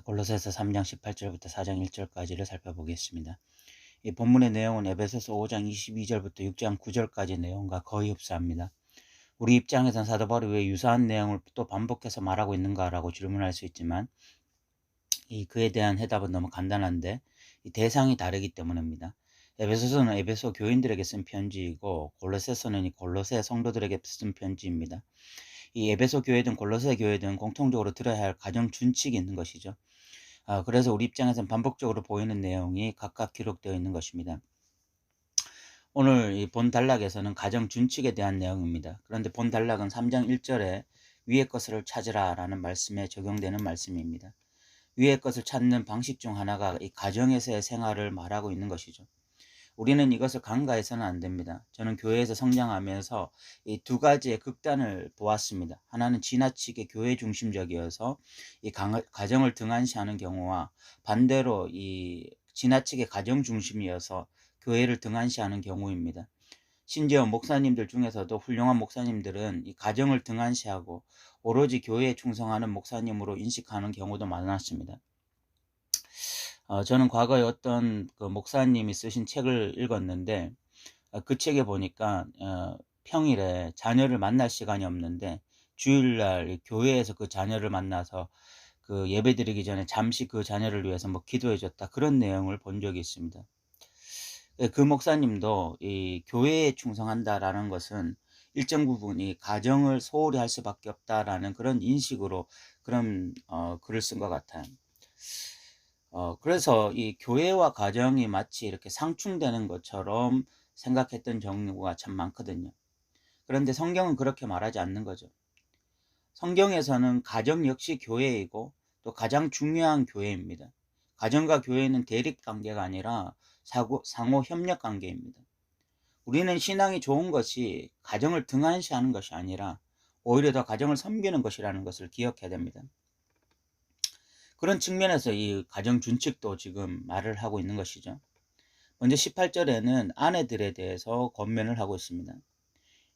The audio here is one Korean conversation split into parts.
골로새서 3장 18절부터 4장 1절까지를 살펴보겠습니다. 이 본문의 내용은 에베소서 5장 22절부터 6장 9절까지 내용과 거의 흡사합니다. 우리 입장에선 사도 바울이 왜 유사한 내용을 또 반복해서 말하고 있는가라고 질문할 수 있지만 그에 대한 해답은 너무 간단한데 이 대상이 다르기 때문입니다. 에베소서는 에베소 교인들에게 쓴 편지이고 골로새서는 이 골로새 성도들에게 쓴 편지입니다. 이 에베소 교회든 골로새 교회든 공통적으로 들어야 할 가정 준칙이 있는 것이죠. 그래서 우리 입장에서는 반복적으로 보이는 내용이 각각 기록되어 있는 것입니다. 오늘 이 본 단락에서는 가정 준칙에 대한 내용입니다. 그런데 본 단락은 3장 1절에 위의 것을 찾으라 라는 말씀에 적용되는 말씀입니다. 위의 것을 찾는 방식 중 하나가 이 가정에서의 생활을 말하고 있는 것이죠. 우리는 이것을 간과해서는 안 됩니다. 저는 교회에서 성장하면서 이 두 가지의 극단을 보았습니다. 하나는 지나치게 교회 중심적이어서 이 가정을 등한시하는 경우와 반대로 이 지나치게 가정 중심이어서 교회를 등한시하는 경우입니다. 심지어 목사님들 중에서도 훌륭한 목사님들은 이 가정을 등한시하고 오로지 교회에 충성하는 목사님으로 인식하는 경우도 많았습니다. 저는 과거에 어떤 그 목사님이 쓰신 책을 읽었는데 그 책에 보니까 평일에 자녀를 만날 시간이 없는데 주일날 교회에서 그 자녀를 만나서 그 예배드리기 전에 잠시 그 자녀를 위해서 뭐 기도해 줬다, 그런 내용을 본 적이 있습니다. 그 목사님도 이 교회에 충성한다라는 것은 일정 부분 이 가정을 소홀히 할 수밖에 없다라는 그런 인식으로 그런 글을 쓴 것 같아요. 그래서 이 교회와 가정이 마치 이렇게 상충되는 것처럼 생각했던 경우가 참 많거든요. 그런데 성경은 그렇게 말하지 않는 거죠. 성경에서는 가정 역시 교회이고 또 가장 중요한 교회입니다. 가정과 교회는 대립 관계가 아니라 상호 협력 관계입니다. 우리는 신앙이 좋은 것이 가정을 등한시하는 것이 아니라 오히려 더 가정을 섬기는 것이라는 것을 기억해야 됩니다. 그런 측면에서 이 가정 준칙도 지금 말을 하고 있는 것이죠. 먼저 18절에는 아내들에 대해서 권면을 하고 있습니다.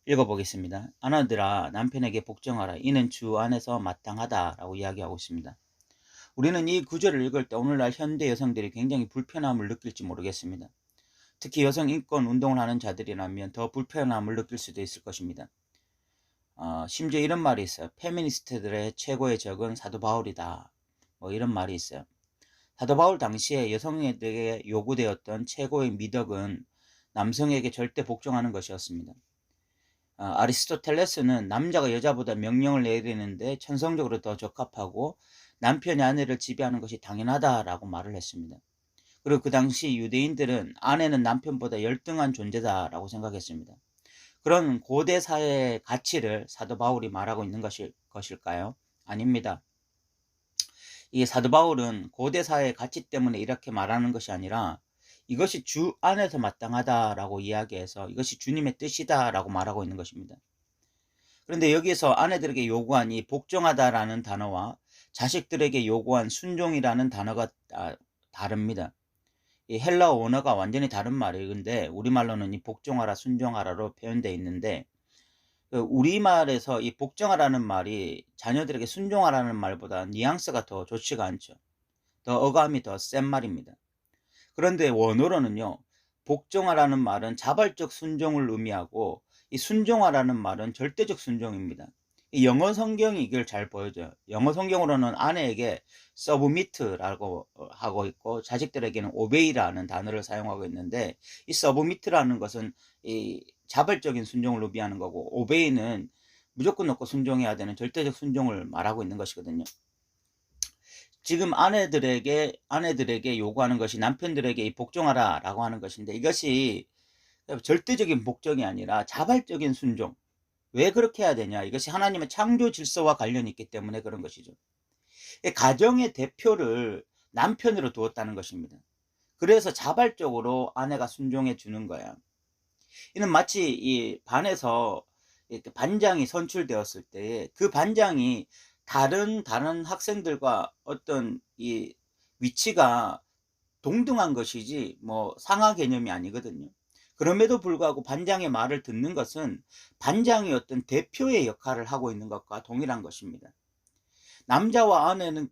읽어보겠습니다. 아내들아 남편에게 복종하라. 이는 주 안에서 마땅하다라고 이야기하고 있습니다. 우리는 이 구절을 읽을 때 오늘날 현대 여성들이 굉장히 불편함을 느낄지 모르겠습니다. 특히 여성 인권 운동을 하는 자들이라면 더 불편함을 느낄 수도 있을 것입니다. 심지어 이런 말이 있어요. 페미니스트들의 최고의 적은 사도 바울이다. 뭐 이런 말이 있어요. 사도 바울 당시에 여성에게 요구되었던 최고의 미덕은 남성에게 절대 복종하는 것이었습니다. 아리스토텔레스는 남자가 여자보다 명령을 내리는데 천성적으로 더 적합하고 남편이 아내를 지배하는 것이 당연하다라고 말을 했습니다. 그리고 그 당시 유대인들은 아내는 남편보다 열등한 존재다라고 생각했습니다. 그런 고대 사회의 가치를 사도 바울이 말하고 있는 것일까요? 아닙니다. 이 사도 바울은 고대 사회의 가치 때문에 이렇게 말하는 것이 아니라 이것이 주 안에서 마땅하다라고 이야기해서 이것이 주님의 뜻이다라고 말하고 있는 것입니다. 그런데 여기서 아내들에게 요구한 이 복종하다라는 단어와 자식들에게 요구한 순종이라는 단어가 다릅니다. 이 헬라어 원어가 완전히 다른 말이에요. 근데 우리말로는 이 복종하라, 순종하라로 표현되어 있는데 우리말에서 이 복종하라는 말이 자녀들에게 순종하라는 말보다 뉘앙스가 더 좋지가 않죠. 더 어감이 더 센 말입니다. 그런데 원어로는요, 복종하라는 말은 자발적 순종을 의미하고 이 순종하라는 말은 절대적 순종입니다. 이 영어 성경이 이걸 잘 보여줘요. 영어 성경으로는 아내에게 submit라고 하고 있고 자식들에게는 obey라는 단어를 사용하고 있는데 이 submit라는 것은 이 자발적인 순종을 의미하는 거고 obey는 무조건 놓고 순종해야 되는 절대적 순종을 말하고 있는 것이거든요. 지금 아내들에게 요구하는 것이 남편들에게 복종하라 라고 하는 것인데 이것이 절대적인 복종이 아니라 자발적인 순종. 왜 그렇게 해야 되냐? 이것이 하나님의 창조 질서와 관련이 있기 때문에 그런 것이죠. 가정의 대표를 남편으로 두었다는 것입니다. 그래서 자발적으로 아내가 순종해 주는 거야. 이는 마치 이 반에서 이렇게 반장이 선출되었을 때 그 반장이 다른 학생들과 어떤 이 위치가 동등한 것이지 뭐 상하 개념이 아니거든요. 그럼에도 불구하고 반장의 말을 듣는 것은 반장이 어떤 대표의 역할을 하고 있는 것과 동일한 것입니다. 남자와 아내는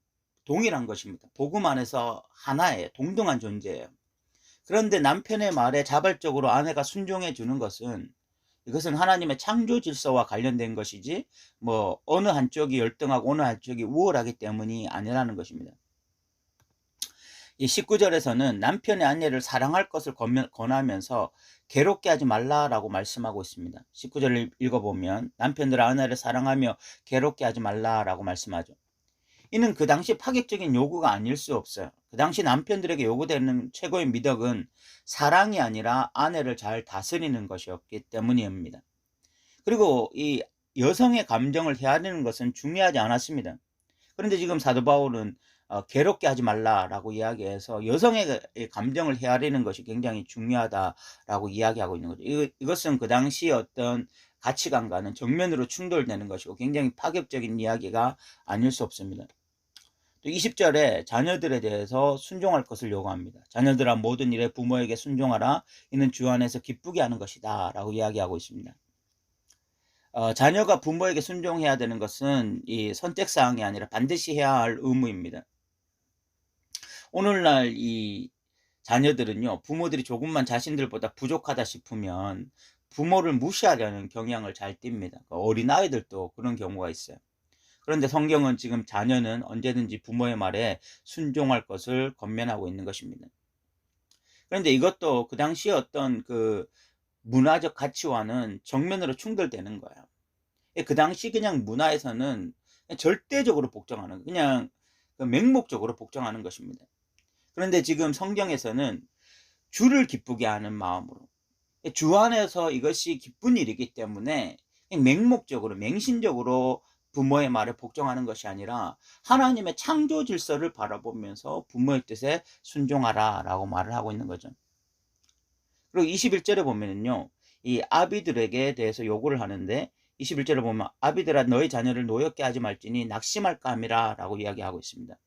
동일한 것입니다. 복음 안에서 하나예요. 동등한 존재예요. 그런데 남편의 말에 자발적으로 아내가 순종해 주는 것은, 이것은 하나님의 창조 질서와 관련된 것이지 뭐 어느 한쪽이 열등하고 어느 한쪽이 우월하기 때문이 아니라는 것입니다. 이 19절에서는 남편의 아내를 사랑할 것을 권하면서 괴롭게 하지 말라라고 말씀하고 있습니다. 19절을 읽어보면 남편들 아내를 사랑하며 괴롭게 하지 말라라고 말씀하죠. 이는 그 당시 파격적인 요구가 아닐 수 없어요. 그 당시 남편들에게 요구되는 최고의 미덕은 사랑이 아니라 아내를 잘 다스리는 것이었기 때문입니다. 그리고 이 여성의 감정을 헤아리는 것은 중요하지 않았습니다. 그런데 지금 사도 바울은 괴롭게 하지 말라라고 이야기해서 여성의 감정을 헤아리는 것이 굉장히 중요하다라고 이야기하고 있는 거죠. 이것은 그 당시 어떤 가치관과는 정면으로 충돌되는 것이고 굉장히 파격적인 이야기가 아닐 수 없습니다. 또 20절에 자녀들에 대해서 순종할 것을 요구합니다. 자녀들아 모든 일에 부모에게 순종하라. 이는 주 안에서 기쁘게 하는 것이다 라고 이야기하고 있습니다. 자녀가 부모에게 순종해야 되는 것은 이 선택사항이 아니라 반드시 해야 할 의무입니다. 오늘날 이 자녀들은요, 부모들이 조금만 자신들보다 부족하다 싶으면 부모를 무시하려는 경향을 잘 띱니다. 어린아이들도 그런 경우가 있어요. 그런데 성경은 지금 자녀는 언제든지 부모의 말에 순종할 것을 권면하고 있는 것입니다. 그런데 이것도 그 당시에 어떤 그 문화적 가치와는 정면으로 충돌되는 거예요. 그 당시 그냥 문화에서는 절대적으로 복종하는, 그냥 맹목적으로 복종하는 것입니다. 그런데 지금 성경에서는 주를 기쁘게 하는 마음으로, 주 안에서 이것이 기쁜 일이기 때문에 맹목적으로 맹신적으로 부모의 말에 복종하는 것이 아니라 하나님의 창조 질서를 바라보면서 부모의 뜻에 순종하라 라고 말을 하고 있는 거죠. 그리고 21절에 보면은요, 이 아비들에게 대해서 요구를 하는데 21절에 보면 아비들아 너희 자녀를 노엽게 하지 말지니 낙심할까 함이라 라고 이야기하고 있습니다.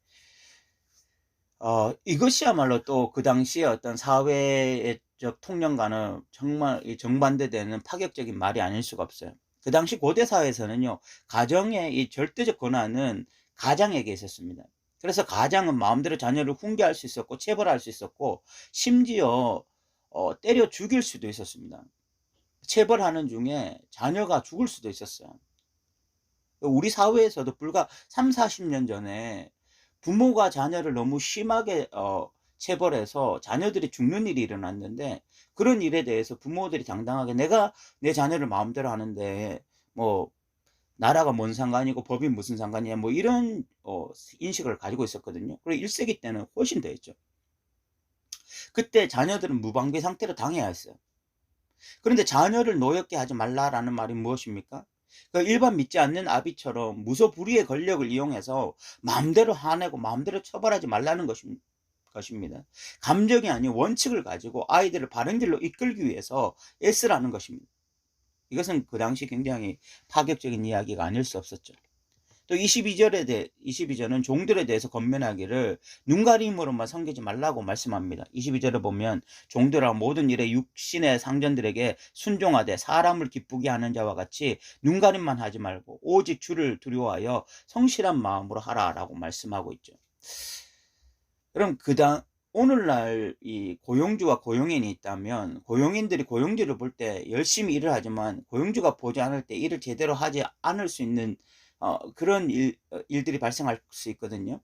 이것이야말로 또 그 당시에 어떤 사회적 통념과는 정말 정반대되는 파격적인 말이 아닐 수가 없어요. 그 당시 고대 사회에서는요, 가정의 이 절대적 권한은 가장에게 있었습니다. 그래서 가장은 마음대로 자녀를 훈계할 수 있었고 체벌할 수 있었고 심지어 때려 죽일 수도 있었습니다. 체벌하는 중에 자녀가 죽을 수도 있었어요. 우리 사회에서도 불과 30-40년 전에 부모가 자녀를 너무 심하게 체벌해서 자녀들이 죽는 일이 일어났는데, 그런 일에 대해서 부모들이 당당하게 내가 내 자녀를 마음대로 하는데 뭐 나라가 뭔 상관이고 법이 무슨 상관이냐 뭐 이런 인식을 가지고 있었거든요. 그리고 1세기 때는 훨씬 더 했죠. 그때 자녀들은 무방비 상태로 당해야 했어요. 그런데 자녀를 노엽게 하지 말라라는 말이 무엇입니까? 일반 믿지 않는 아비처럼 무소불위의 권력을 이용해서 마음대로 화내고 마음대로 처벌하지 말라는 것입니다. 감정이 아닌 원칙을 가지고 아이들을 바른 길로 이끌기 위해서 애쓰라는 것입니다. 이것은 그 당시 굉장히 파격적인 이야기가 아닐 수 없었죠. 또 22절은 종들에 대해서 권면하기를 눈가림으로만 섬기지 말라고 말씀합니다. 22절에 보면 종들아 모든 일에 육신의 상전들에게 순종하되 사람을 기쁘게 하는 자와 같이 눈가림만 하지 말고 오직 주를 두려워하여 성실한 마음으로 하라라고 말씀하고 있죠. 그럼 오늘날 이 고용주와 고용인이 있다면 고용인들이 고용주를 볼 때 열심히 일을 하지만 고용주가 보지 않을 때 일을 제대로 하지 않을 수 있는 그런 일들이 발생할 수 있거든요.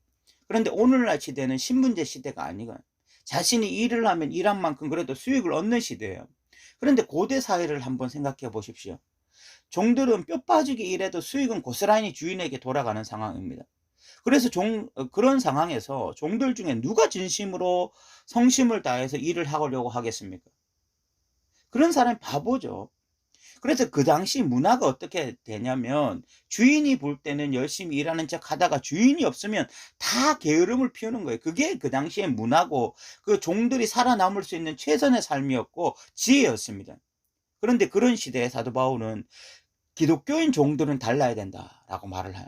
그런데 오늘날 시대는 신분제 시대가 아니고 자신이 일을 하면 일한 만큼 그래도 수익을 얻는 시대예요. 그런데 고대 사회를 한번 생각해 보십시오. 종들은 뼈 빠지게 일해도 수익은 고스란히 주인에게 돌아가는 상황입니다. 그래서 그런 상황에서 종들 중에 누가 진심으로 성심을 다해서 일을 하려고 하겠습니까? 그런 사람이 바보죠. 그래서 그 당시 문화가 어떻게 되냐면 주인이 볼 때는 열심히 일하는 척 하다가 주인이 없으면 다 게으름을 피우는 거예요. 그게 그 당시의 문화고 그 종들이 살아남을 수 있는 최선의 삶이었고 지혜였습니다. 그런데 그런 시대에 사도 바울은 기독교인 종들은 달라야 된다라고 말을 해요.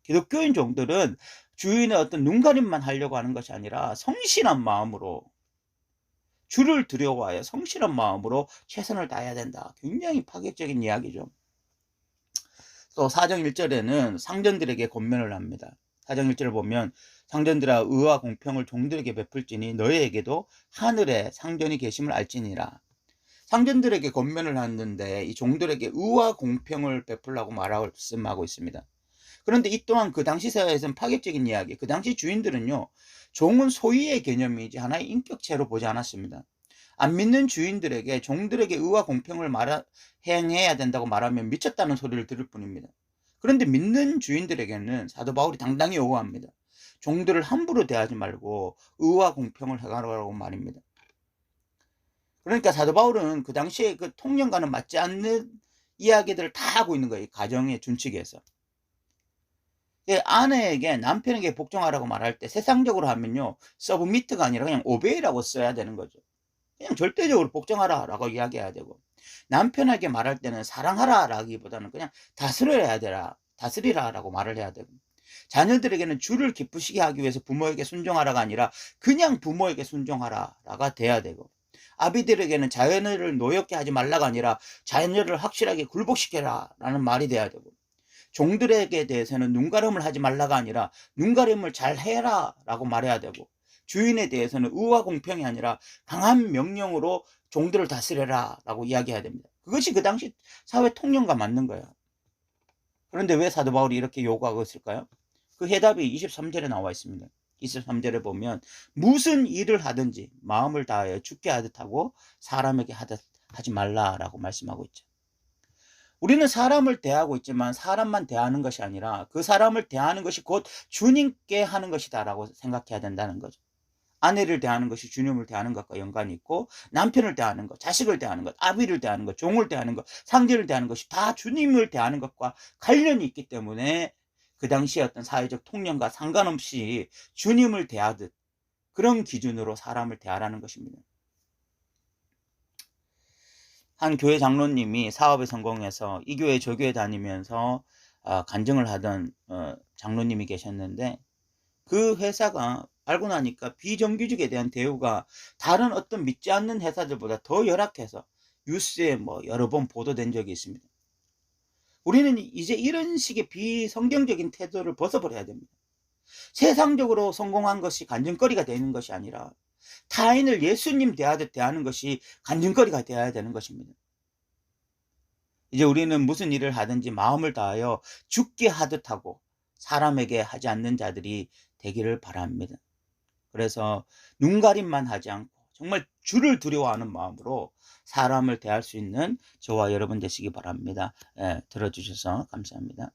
기독교인 종들은 주인의 어떤 눈가림만 하려고 하는 것이 아니라 성실한 마음으로 주를 두려워하여 성실한 마음으로 최선을 다해야 된다. 굉장히 파격적인 이야기죠. 또 4장 1절에는 상전들에게 권면을 합니다. 4장 1절을 보면 상전들아 의와 공평을 종들에게 베풀지니 너희에게도 하늘에 상전이 계심을 알지니라. 상전들에게 권면을 하는데 이 종들에게 의와 공평을 베풀라고 말씀하고 있습니다. 그런데 이 또한 그 당시 사회에서는 파격적인 이야기. 그 당시 주인들은요, 종은 소유의 개념이지 하나의 인격체로 보지 않았습니다. 안 믿는 주인들에게 종들에게 의와 공평을 행해야 된다고 말하면 미쳤다는 소리를 들을 뿐입니다. 그런데 믿는 주인들에게는 사도 바울이 당당히 요구합니다. 종들을 함부로 대하지 말고 의와 공평을 행하라고 말입니다. 그러니까 사도 바울은 그 당시에 그 통념과는 맞지 않는 이야기들을 다 하고 있는 거예요. 가정의 준칙에서. 아내에게 남편에게 복종하라고 말할 때 세상적으로 하면요, 서브미트가 아니라 그냥 오베이라고 써야 되는 거죠. 그냥 절대적으로 복종하라 라고 이야기해야 되고, 남편에게 말할 때는 사랑하라 라기보다는 그냥 다스리라 라고 말을 해야 되고, 자녀들에게는 주를 기쁘시게 하기 위해서 부모에게 순종하라가 아니라 그냥 부모에게 순종하라 라가 돼야 되고, 아비들에게는 자녀를 노엽게 하지 말라가 아니라 자녀를 확실하게 굴복시켜라 라는 말이 돼야 되고, 종들에게 대해서는 눈가림을 하지 말라가 아니라 눈가림을 잘 해라 라고 말해야 되고, 주인에 대해서는 의와 공평이 아니라 강한 명령으로 종들을 다스려라 라고 이야기해야 됩니다. 그것이 그 당시 사회 통념과 맞는 거예요. 그런데 왜 사도 바울이 이렇게 요구하고 있을까요? 그 해답이 23절에 나와 있습니다. 23절에 보면 무슨 일을 하든지 마음을 다하여 죽게 하듯 하고 사람에게 하지 말라라고 말씀하고 있죠. 우리는 사람을 대하고 있지만 사람만 대하는 것이 아니라 그 사람을 대하는 것이 곧 주님께 하는 것이다 라고 생각해야 된다는 거죠. 아내를 대하는 것이 주님을 대하는 것과 연관이 있고, 남편을 대하는 것, 자식을 대하는 것, 아비를 대하는 것, 종을 대하는 것, 상제를 대하는 것이 다 주님을 대하는 것과 관련이 있기 때문에 그 당시의 어떤 사회적 통념과 상관없이 주님을 대하듯 그런 기준으로 사람을 대하라는 것입니다. 한 교회 장로님이 사업에 성공해서 이 교회 저 교회 다니면서 간증을 하던 장로님이 계셨는데, 그 회사가 알고 나니까 비정규직에 대한 대우가 다른 어떤 믿지 않는 회사들보다 더 열악해서 뉴스에 여러 번 보도된 적이 있습니다. 우리는 이제 이런 식의 비성경적인 태도를 벗어버려야 됩니다. 세상적으로 성공한 것이 간증거리가 되는 것이 아니라 타인을 예수님 대하듯 대하는 것이 간증거리가 되어야 되는 것입니다. 이제 우리는 무슨 일을 하든지 마음을 다하여 죽게 하듯 하고 사람에게 하지 않는 자들이 되기를 바랍니다. 그래서 눈가림만 하지 않고 정말 주를 두려워하는 마음으로 사람을 대할 수 있는 저와 여러분 되시기 바랍니다. 들어주셔서 감사합니다.